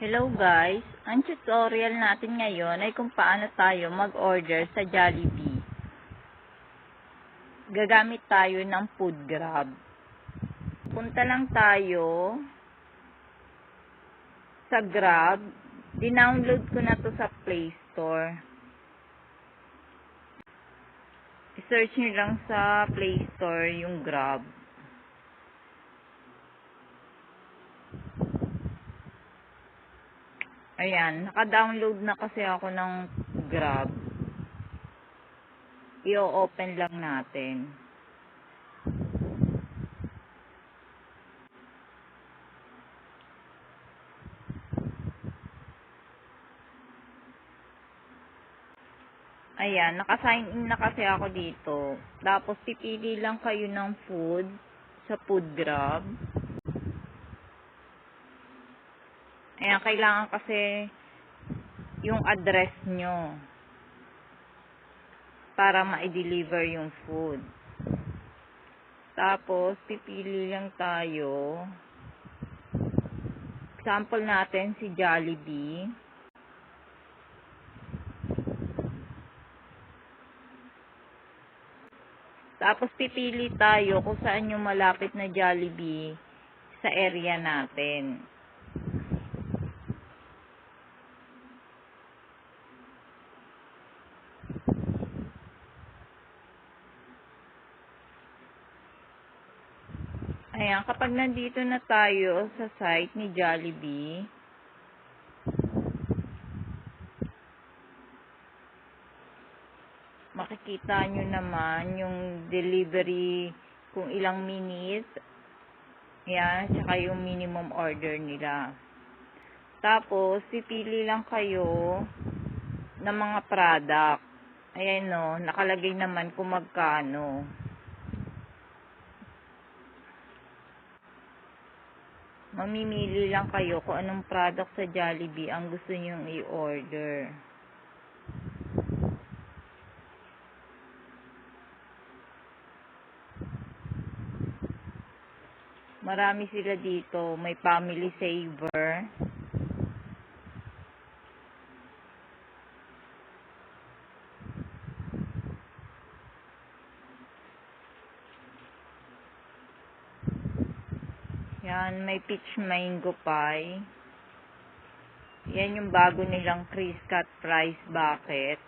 Hello guys! Ang tutorial natin ngayon ay kung paano tayo mag-order sa Jollibee. Gagamit tayo ng food grab. Punta lang tayo sa Grab. Dinownload ko na to sa Play Store. I-search nyo lang sa Play Store yung Grab. Ayan, naka-download na kasi ako ng Grab. I-open lang natin. Ayan, naka-sign in na kasi ako dito. Tapos, pipili lang kayo ng food sa food grab. Ayan, kailangan kasi yung address nyo para ma-deliver yung food. Tapos, pipili lang tayo. Example natin si Jollibee. Tapos, pipili tayo kung saan yung malapit na Jollibee sa area natin. Ayan, kapag nandito na tayo sa site ni Jollibee, makikita nyo naman yung delivery kung ilang minutes. Ayan, tsaka yung minimum order nila. Tapos, pipili lang kayo ng mga product. Ayan no, nakalagay naman kung magkano. Mamimili lang kayo kung anong product sa Jollibee ang gusto nyong i-order. Marami sila dito. May family saver. Yan, may peach mango pie. Yan yung bago nilang Chris Cut Price Bucket.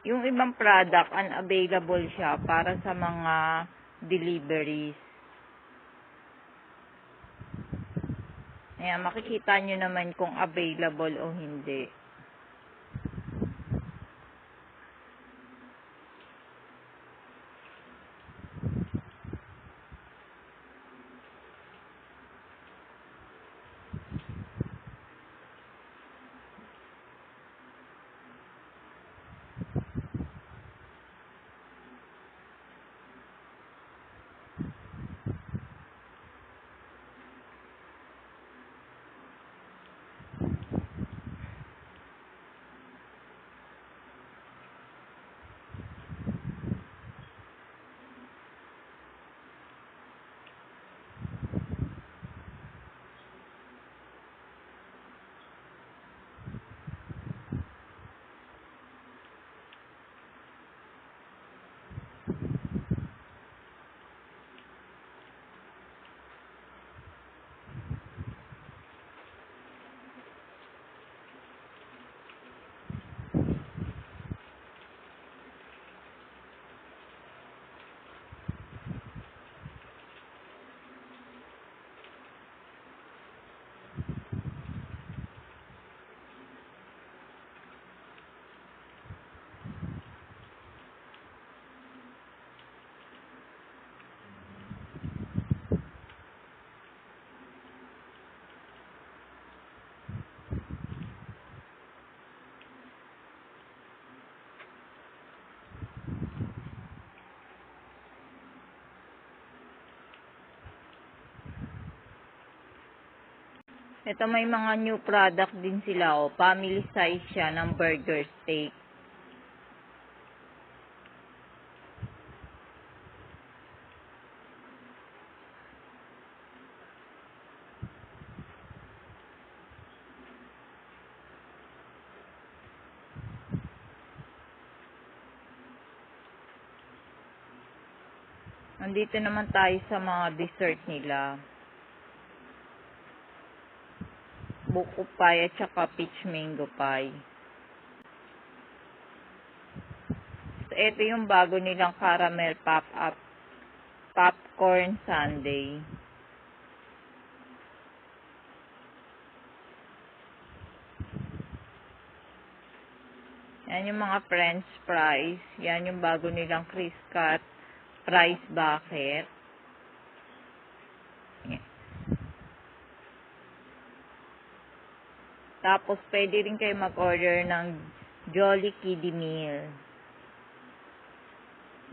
Yung ibang product, unavailable siya para sa mga deliveries. Ayan, makikita nyo naman kung available o hindi. Ito may mga new product din sila. O, family size siya ng burger steak. Nandito naman tayo sa mga dessert nila. Buko pie at saka peach mango pie. So, ito yung bago nilang caramel popcorn sundae. Yan yung mga french fries. Yan yung bago nilang crisp cut fries bucket. Yan. Tapos, pwede rin kayo mag-order ng Jolly Kiddie Meal.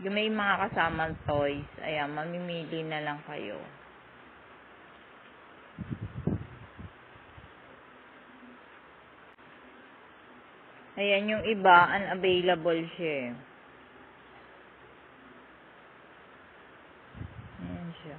Yung may mga kasamang toys. Ayan, mamimili na lang kayo. Ayan, yung iba, unavailable siya. Ayan siya.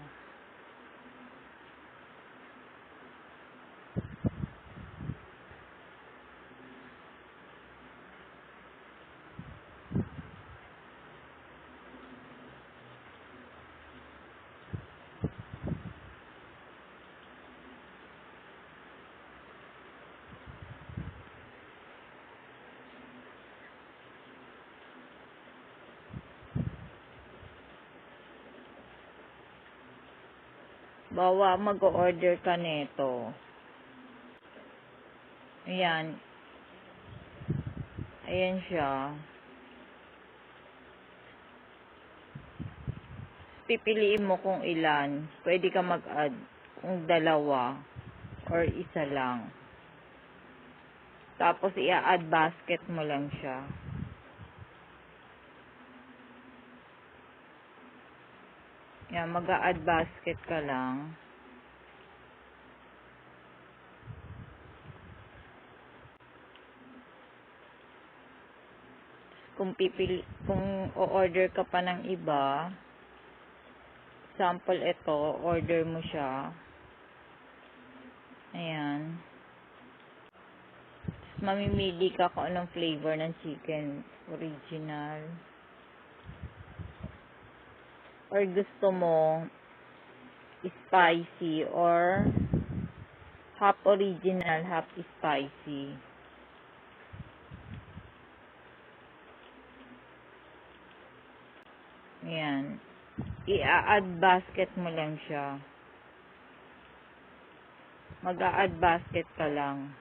Bawa, mag-order ka nito. Ayan. Ayan siya. Pipiliin mo kung ilan. Pwede ka mag-add kung dalawa or isa lang. Tapos, i-add basket mo lang siya. Yan, mag-a-add basket ka lang. Kung o-order ka pa ng iba, sample ito, order mo siya. Ayan. Mamimili ka kung anong flavor ng chicken. Original. Or gusto mo spicy or half original, half spicy. Ayan. I-add basket mo lang siya. Mag-a-add basket ka lang.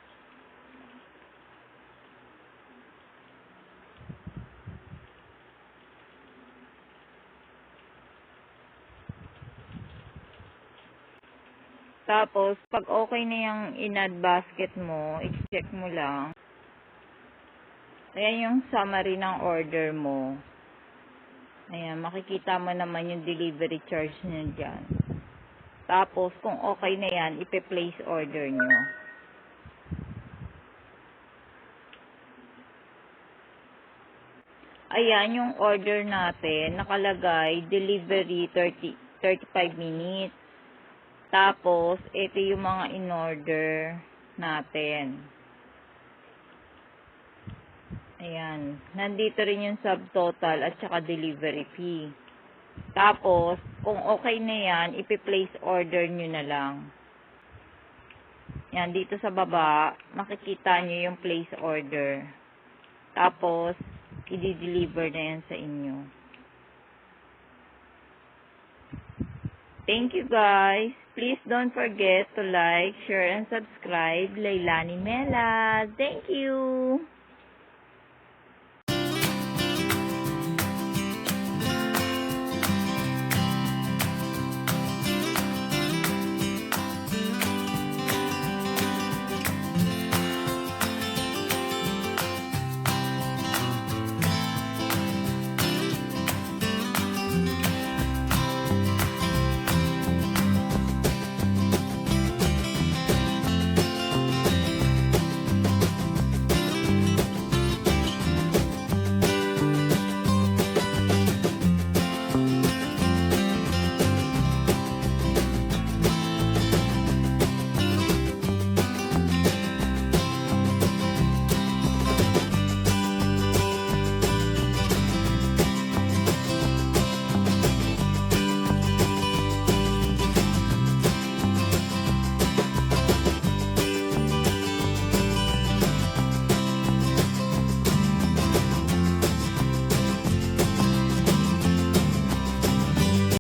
Tapos, pag okay na yung in-add basket mo, i-check mo lang. Ayan yung summary ng order mo. Ayan, makikita mo naman yung delivery charge nyo dyan. Tapos, kung okay na yan, ipe-place order nyo. Ayan yung order natin. Nakalagay, delivery 35 minutes. Tapos, ito yung mga in-order natin. Ayan. Nandito rin yung subtotal at saka delivery fee. Tapos, kung okay na yan, ipi-place order nyo na lang. Yan, dito sa baba, makikita nyo yung place order. Tapos, i-deliver na yan sa inyo. Thank you guys. Please don't forget to like, share, and subscribe LeilaniMelad. Thank you.